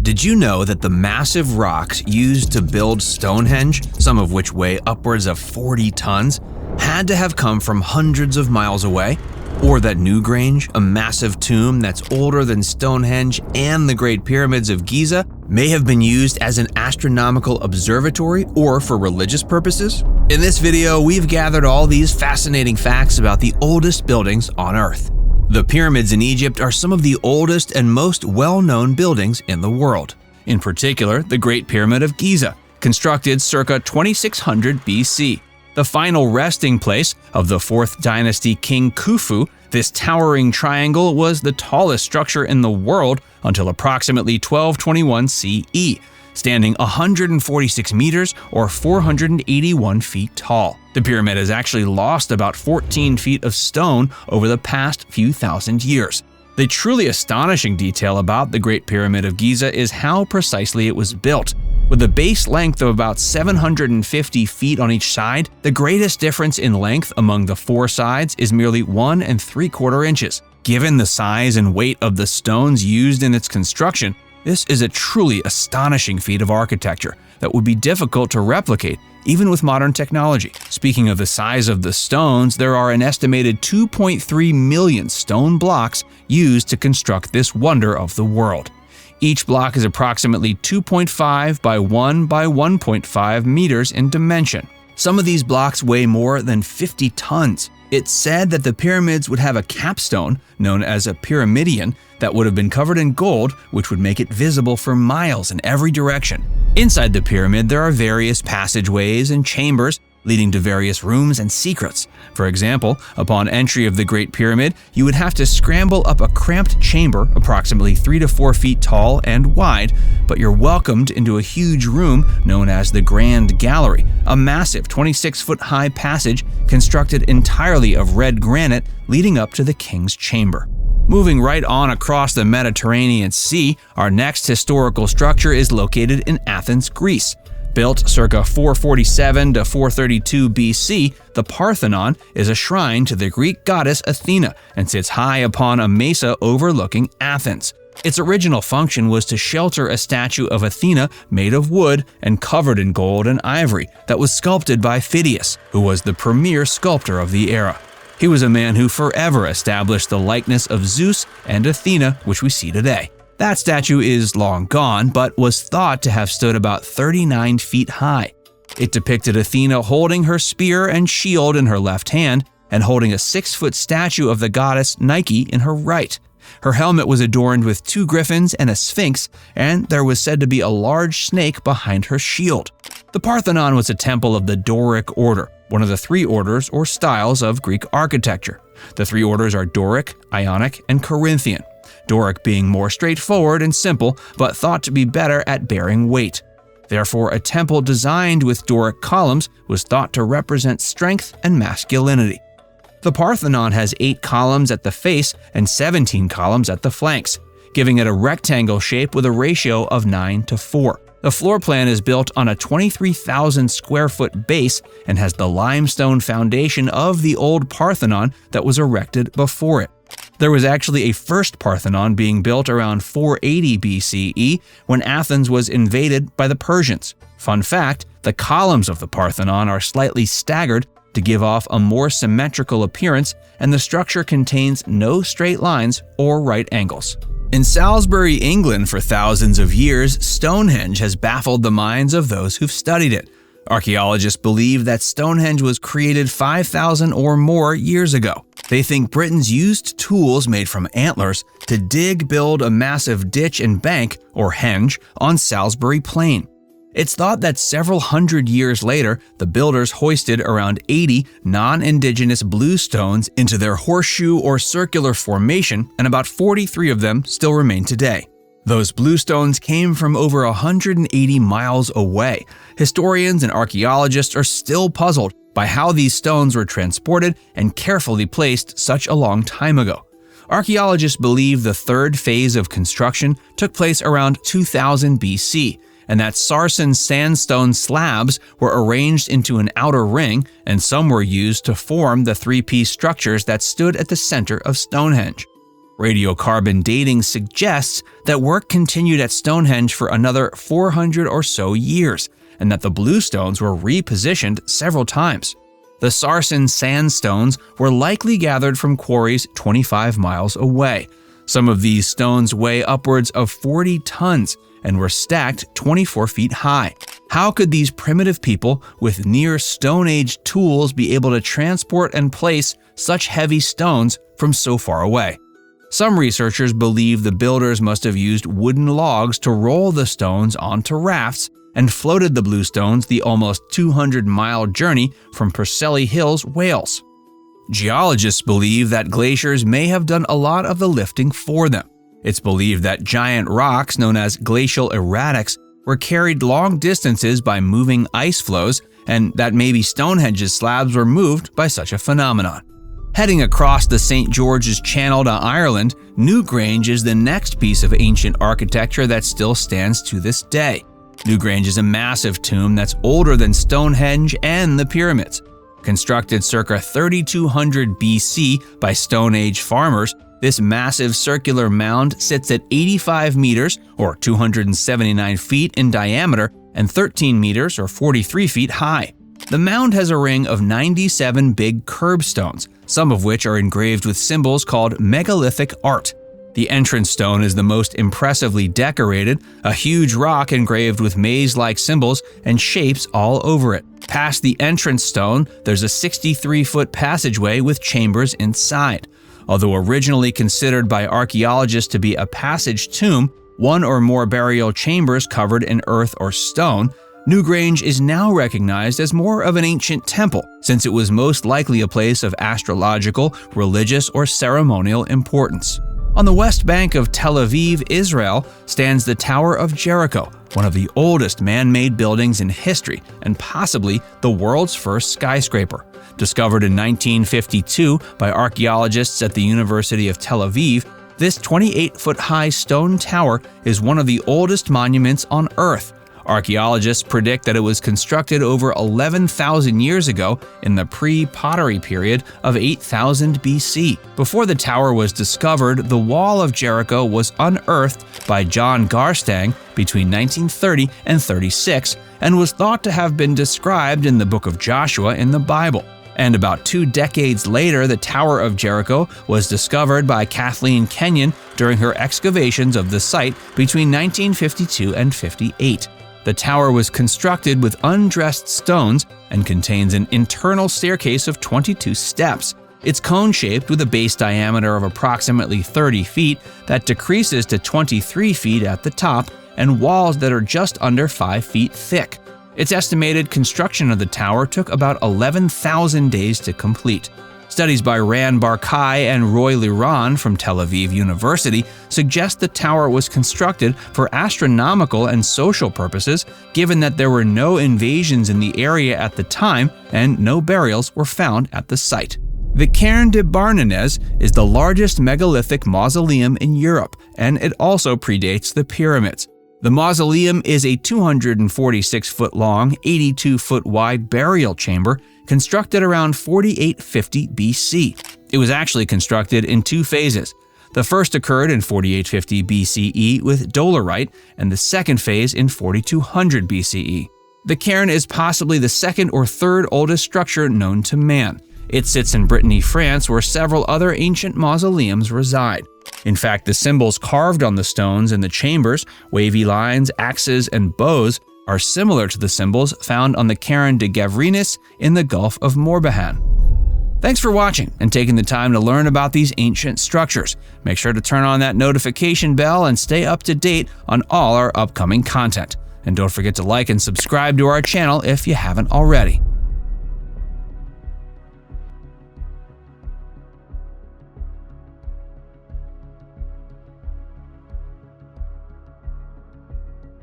Did you know that the massive rocks used to build Stonehenge, some of which weigh upwards of 40 tons, had to have come from hundreds of miles away? Or that Newgrange, a massive tomb that's older than Stonehenge and the Great Pyramids of Giza, may have been used as an astronomical observatory or for religious purposes? In this video, we've gathered all these fascinating facts about the oldest buildings on Earth. The pyramids in Egypt are some of the oldest and most well-known buildings in the world. In particular, the Great Pyramid of Giza, constructed circa 2600 BC. The final resting place of the 4th dynasty King Khufu, this towering triangle was the tallest structure in the world until approximately 1221 CE, standing 146 meters or 481 feet tall. The pyramid has actually lost about 14 feet of stone over the past few thousand years. The truly astonishing detail about the Great Pyramid of Giza is how precisely it was built. With a base length of about 750 feet on each side, the greatest difference in length among the 4 sides is merely 1 3/4 inches. Given the size and weight of the stones used in its construction, this is a truly astonishing feat of architecture that would be difficult to replicate even with modern technology. Speaking of the size of the stones, there are an estimated 2.3 million stone blocks used to construct this wonder of the world. Each block is approximately 2.5 by 1 by 1.5 meters in dimension. Some of these blocks weigh more than 50 tons. It's said that the pyramids would have a capstone, known as a pyramidion, that would have been covered in gold, which would make it visible for miles in every direction. Inside the pyramid, there are various passageways and chambers leading to various rooms and secrets. For example, upon entry of the Great Pyramid, you would have to scramble up a cramped chamber approximately 3 to 4 feet tall and wide, but you're welcomed into a huge room known as the Grand Gallery, a massive 26-foot-high passage constructed entirely of red granite leading up to the king's chamber. Moving right on across the Mediterranean Sea, our next historical structure is located in Athens, Greece. Built circa 447 to 432 BC, the Parthenon is a shrine to the Greek goddess Athena and sits high upon a mesa overlooking Athens. Its original function was to shelter a statue of Athena made of wood and covered in gold and ivory that was sculpted by Phidias, who was the premier sculptor of the era. He was a man who forever established the likeness of Zeus and Athena, which we see today. That statue is long gone, but was thought to have stood about 39 feet high. It depicted Athena holding her spear and shield in her left hand and holding a 6-foot statue of the goddess Nike in her right. Her helmet was adorned with 2 griffins and a sphinx, and there was said to be a large snake behind her shield. The Parthenon was a temple of the Doric order, one of the 3 orders or styles of Greek architecture. The 3 orders are Doric, Ionic, and Corinthian. Doric being more straightforward and simple, but thought to be better at bearing weight. Therefore, a temple designed with Doric columns was thought to represent strength and masculinity. The Parthenon has 8 columns at the face and 17 columns at the flanks, giving it a rectangle shape with a ratio of 9:4. The floor plan is built on a 23,000 square foot base and has the limestone foundation of the old Parthenon that was erected before it. There was actually a first Parthenon being built around 480 BCE when Athens was invaded by the Persians. Fun fact, the columns of the Parthenon are slightly staggered to give off a more symmetrical appearance, and the structure contains no straight lines or right angles. In Salisbury, England, for thousands of years, Stonehenge has baffled the minds of those who've studied it. Archaeologists believe that Stonehenge was created 5,000 or more years ago. They think Britons used tools made from antlers to build a massive ditch and bank, or henge, on Salisbury Plain. It's thought that several hundred years later, the builders hoisted around 80 non-indigenous blue stones into their horseshoe or circular formation, and about 43 of them still remain today. Those blue stones came from over 180 miles away. Historians and archaeologists are still puzzled by how these stones were transported and carefully placed such a long time ago. Archaeologists believe the 3rd phase of construction took place around 2000 BC, and that sarsen sandstone slabs were arranged into an outer ring, and some were used to form the 3-piece structures that stood at the center of Stonehenge. Radiocarbon dating suggests that work continued at Stonehenge for another 400 or so years, and that the blue stones were repositioned several times. The sarsen sandstones were likely gathered from quarries 25 miles away. Some of these stones weigh upwards of 40 tons and were stacked 24 feet high. How could these primitive people with near Stone Age tools be able to transport and place such heavy stones from so far away? Some researchers believe the builders must have used wooden logs to roll the stones onto rafts and floated the blue stones the almost 200-mile journey from Preseli Hills, Wales. Geologists believe that glaciers may have done a lot of the lifting for them. It's believed that giant rocks known as glacial erratics were carried long distances by moving ice flows, and that maybe Stonehenge's slabs were moved by such a phenomenon. Heading across the St. George's Channel to Ireland, Newgrange is the next piece of ancient architecture that still stands to this day. Newgrange is a massive tomb that's older than Stonehenge and the pyramids. Constructed circa 3200 BC by Stone Age farmers, this massive circular mound sits at 85 meters or 279 feet in diameter and 13 meters or 43 feet high. The mound has a ring of 97 big curbstones, some of which are engraved with symbols called megalithic art. The entrance stone is the most impressively decorated, a huge rock engraved with maze-like symbols and shapes all over it. Past the entrance stone, there's a 63-foot passageway with chambers inside. Although originally considered by archaeologists to be a passage tomb, one or more burial chambers covered in earth or stone, Newgrange is now recognized as more of an ancient temple, since it was most likely a place of astrological, religious, or ceremonial importance. On the west bank of Tel Aviv, Israel, stands the Tower of Jericho, one of the oldest man-made buildings in history and possibly the world's first skyscraper. Discovered in 1952 by archaeologists at the University of Tel Aviv, this 28-foot-high stone tower is one of the oldest monuments on Earth. Archaeologists predict that it was constructed over 11,000 years ago in the pre-pottery period of 8000 BC. Before the tower was discovered, the Wall of Jericho was unearthed by John Garstang between 1930 and 36 and was thought to have been described in the book of Joshua in the Bible. And about 2 decades later, the Tower of Jericho was discovered by Kathleen Kenyon during her excavations of the site between 1952 and 58. The tower was constructed with undressed stones and contains an internal staircase of 22 steps. It's cone-shaped with a base diameter of approximately 30 feet that decreases to 23 feet at the top and walls that are just under 5 feet thick. It's estimated construction of the tower took about 11,000 days to complete. Studies by Ran Barkai and Roy Liran from Tel Aviv University suggest the tower was constructed for astronomical and social purposes, given that there were no invasions in the area at the time and no burials were found at the site. The Cairn of Barnenez is the largest megalithic mausoleum in Europe, and it also predates the pyramids. The mausoleum is a 246-foot-long, 82-foot-wide burial chamber constructed around 4850 BC. It was actually constructed in 2 phases. The first occurred in 4850 BCE with dolerite, and the second phase in 4200 BCE. The cairn is possibly the second or third oldest structure known to man. It sits in Brittany, France, where several other ancient mausoleums reside. In fact, the symbols carved on the stones in the chambers, wavy lines, axes, and bows, are similar to the symbols found on the Cairn de Gavrinis in the Gulf of Morbihan. Thanks for watching and taking the time to learn about these ancient structures. Make sure to turn on that notification bell and stay up to date on all our upcoming content. And don't forget to like and subscribe to our channel if you haven't already.